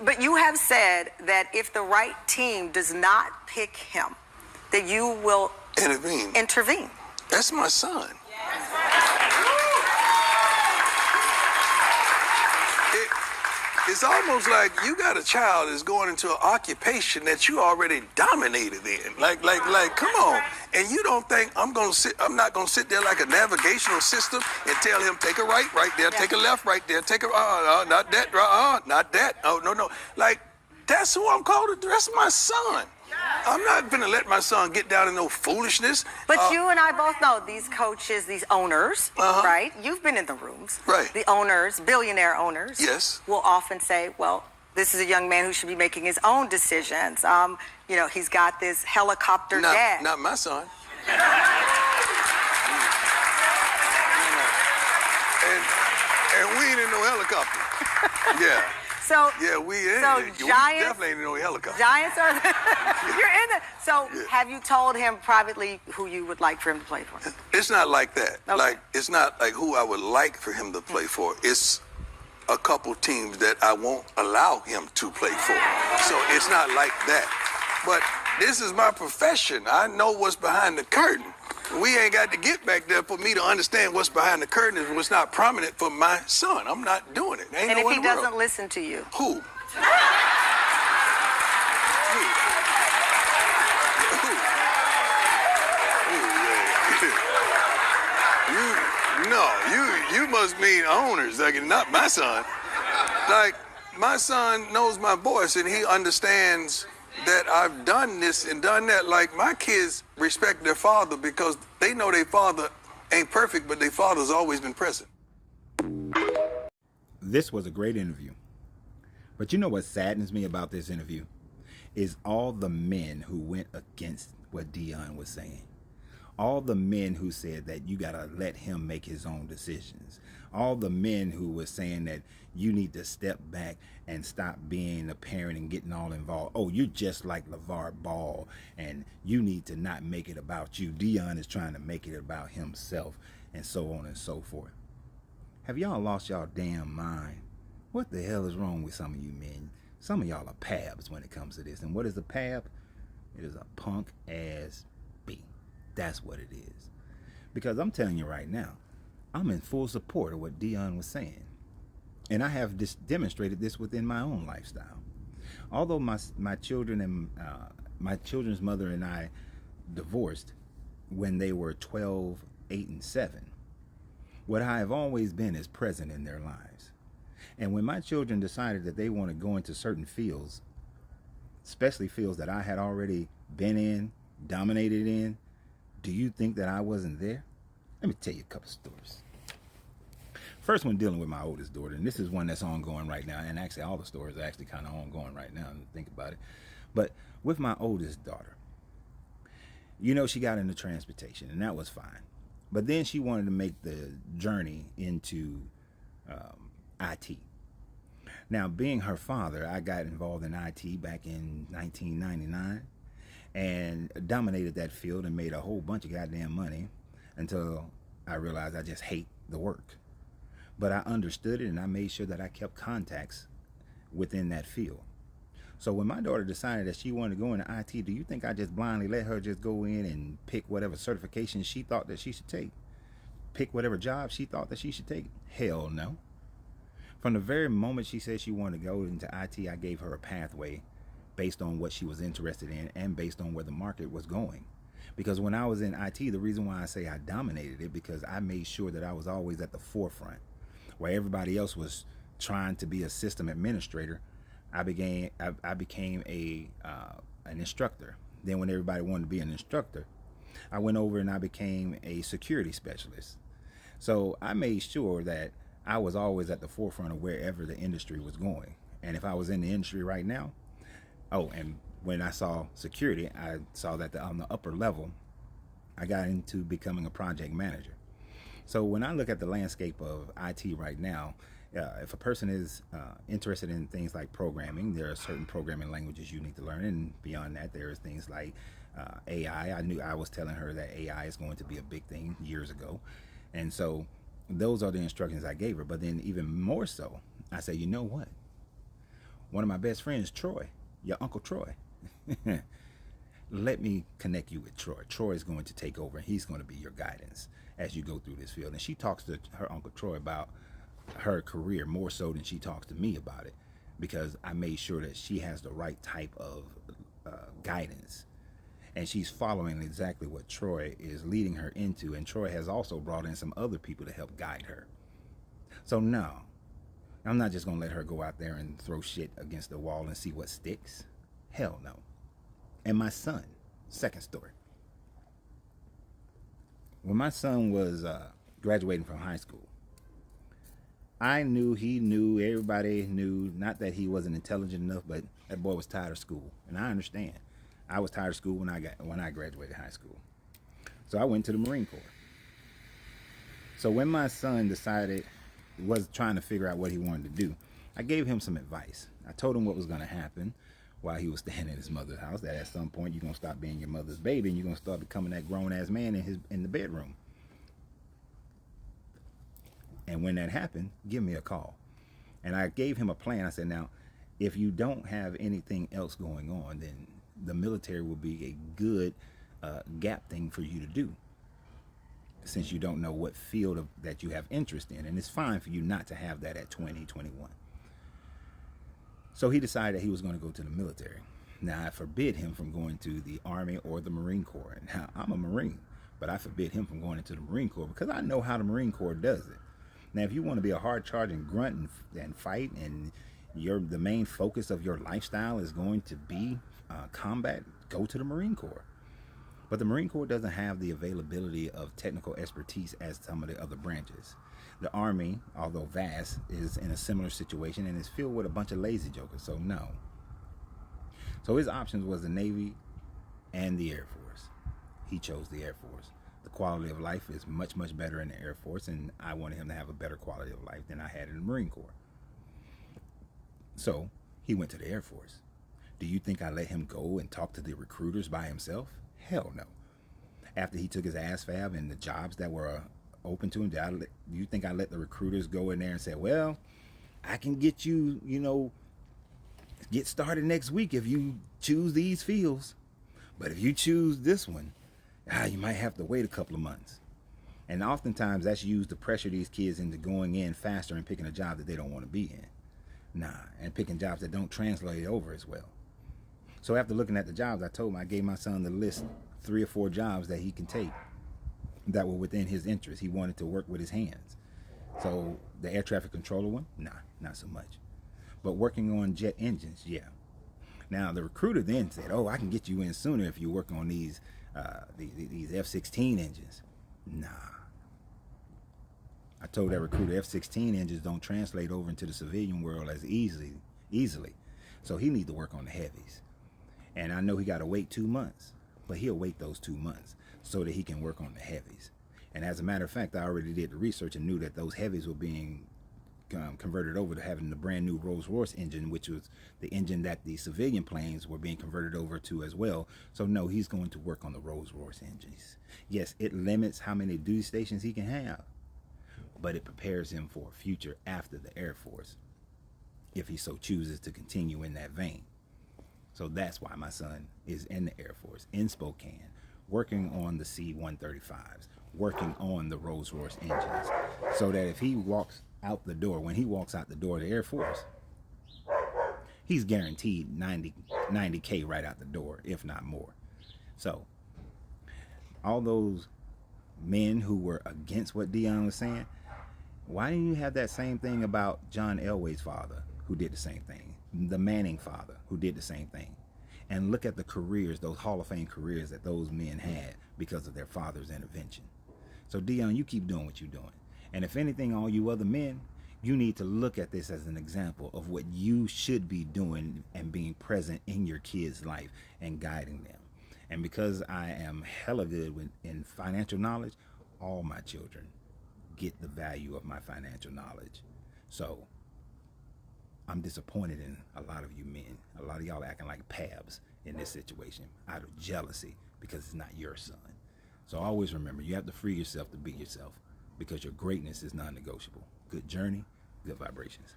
But you have said that if the right team does not pick him, that you will intervene. That's my son. It's almost like you got a child that's going into an occupation that you already dominated in. Like, come on. And you don't think I'm not gonna sit there like a navigational system and tell him, take a right there, take a left right there, take a, not that, not that, oh, no. Like, that's who I'm called to, that's my son. I'm not gonna let my son get down in no foolishness. But you and I both know these coaches, these owners, right? You've been in the rooms. Right. The owners, billionaire owners, yes, will often say, well, this is a young man who should be making his own decisions. You know, he's got this helicopter dad. Not my son. and we ain't in no helicopter. Yeah. So we Giants definitely ain't in no helicopter. Giants are you're in the have you told him privately who you would like for him to play for? It's not like that. Okay. Like, it's not like who I would like for him to play for. It's a couple teams that I won't allow him to play for. So it's not like that. But this is my profession. I know what's behind the curtain. We ain't got to get back there for me to understand what's behind the curtain and what's not prominent for my son. I'm not doing it. Ain't and no if he doesn't listen to you? Who? You must mean owners, like, not my son. Like, my son knows my voice and he understands that I've done this and done that. Like, my kids respect their father because they know their father ain't perfect, but their father's always been present. This was a great interview. But you know what saddens me about this interview? Is all the men who went against what Deion was saying. All the men who said that you got to let him make his own decisions. All the men who were saying that you need to step back and stop being a parent and getting all involved. Oh, you're just like LeVar Ball and you need to not make it about you. Deion is trying to make it about himself and so on and so forth. Have y'all lost y'all damn mind? What the hell is wrong with some of you men? Some of y'all are pabs when it comes to this. And what is a pab? It is a punk ass B. That's what it is. Because I'm telling you right now, I'm in full support of what Deion was saying. And I have demonstrated this within my own lifestyle. Although my children and my children's mother and I divorced when they were 12, 8, and 7, what I have always been is present in their lives. And when my children decided that they want to go into certain fields, especially fields that I had already been in, dominated in, do you think that I wasn't there? Let me tell you a couple stories. First one dealing with my oldest daughter, and this is one that's ongoing right now, and actually all the stories are actually kind of ongoing right now, and think about it. But with my oldest daughter, you know, she got into transportation, and that was fine. But then she wanted to make the journey into IT. Now, being her father, I got involved in IT back in 1999 and dominated that field and made a whole bunch of goddamn money until I realized I just hate the work. But I understood it and I made sure that I kept contacts within that field. So when my daughter decided that she wanted to go into IT, do you think I just blindly let her just go in and pick whatever certification she thought that she should take? Pick whatever job she thought that she should take? Hell no. From the very moment she said she wanted to go into IT, I gave her a pathway based on what she was interested in and based on where the market was going. Because when I was in IT, the reason why I say I dominated it, because I made sure that I was always at the forefront. Where everybody else was trying to be a system administrator, I became an instructor. Then when everybody wanted to be an instructor, I went over and I became a security specialist. So I made sure that I was always at the forefront of wherever the industry was going. And if I was in the industry right now, and when I saw security, I saw that on the upper level, I got into becoming a project manager. So when I look at the landscape of IT right now, if a person is interested in things like programming, there are certain programming languages you need to learn. And beyond that, there is things like AI. I was telling her that AI is going to be a big thing years ago. And so those are the instructions I gave her. But then even more so, I said, you know what? One of my best friends, Troy, your Uncle Troy. Let me connect you with Troy. Troy is going to take over, and he's going to be your guidance as you go through this field. And she talks to her Uncle Troy about her career more so than she talks to me about it, because I made sure that she has the right type of guidance, and she's following exactly what Troy is leading her into. And Troy has also brought in some other people to help guide her. So no, I'm not just going to let her go out there and throw shit against the wall and see what sticks. Hell no. And my son, second story. When my son was graduating from high school, I knew, he knew, everybody knew, not that he wasn't intelligent enough, but that boy was tired of school. And I understand. I was tired of school when I graduated high school. So I went to the Marine Corps. So when my son was trying to figure out what he wanted to do, I gave him some advice. I told him what was going to happen while he was staying at his mother's house, that at some point you're going to stop being your mother's baby and you're going to start becoming that grown-ass man in the bedroom. And when that happened, give me a call. And I gave him a plan. I said, now, if you don't have anything else going on, then the military will be a good gap thing for you to do, since you don't know what field that you have interest in. And it's fine for you not to have that at 20, 21. So he decided that he was going to go to the military. Now, I forbid him from going to the Army or the Marine Corps. Now, I'm a Marine, but I forbid him from going into the Marine Corps because I know how the Marine Corps does it. Now, if you want to be a hard-charging grunt and fight, and the main focus of your lifestyle is going to be combat, go to the Marine Corps. But the Marine Corps doesn't have the availability of technical expertise as some of the other branches. The Army, although vast, is in a similar situation and is filled with a bunch of lazy jokers, so no. So his options was the Navy and the Air Force. He chose the Air Force. The quality of life is much, much better in the Air Force, and I wanted him to have a better quality of life than I had in the Marine Corps. So he went to the Air Force. Do you think I let him go and talk to the recruiters by himself? Hell no. After he took his ASVAB and the jobs that were open to him, do you think I let the recruiters go in there and say, well, I can get you, get started next week if you choose these fields. But if you choose this one, you might have to wait a couple of months. And oftentimes that's used to pressure these kids into going in faster and picking a job that they don't want to be in. And picking jobs that don't translate over as well. So after looking at the jobs, I gave my son the list, 3 or 4 jobs that he can take that were within his interest. He wanted to work with his hands. So the air traffic controller one, not so much. But working on jet engines, yeah. Now the recruiter then said, I can get you in sooner if you work on these F-16 engines. Nah. I told that recruiter F-16 engines don't translate over into the civilian world as easily. So he needs to work on the heavies. And I know he got to wait 2 months, but he'll wait those 2 months so that he can work on the heavies. And as a matter of fact, I already did the research and knew that those heavies were being converted over to having the brand new Rolls-Royce engine, which was the engine that the civilian planes were being converted over to as well. So no, he's going to work on the Rolls-Royce engines. Yes, it limits how many duty stations he can have, but it prepares him for a future after the Air Force, if he so chooses to continue in that vein. So that's why my son is in the Air Force, in Spokane, working on the C-135s, working on the Rolls-Royce engines, so that if he walks out the door, when he walks out the door of the Air Force, he's guaranteed 90K right out the door, if not more. So all those men who were against what Deion was saying, why didn't you have that same thing about John Elway's father, who did the same thing, the Manning father, who did the same thing? And look at the careers, those Hall of Fame careers that those men had because of their father's intervention. So Deion, you keep doing what you're doing. And if anything, all you other men, you need to look at this as an example of what you should be doing and being present in your kids' life and guiding them. And because I am hella good in financial knowledge, all my children get the value of my financial knowledge. So I'm disappointed in a lot of you men. A lot of y'all acting like pabs in this situation out of jealousy because it's not your son. So always remember, you have to free yourself to be yourself because your greatness is non-negotiable. Good journey, good vibrations.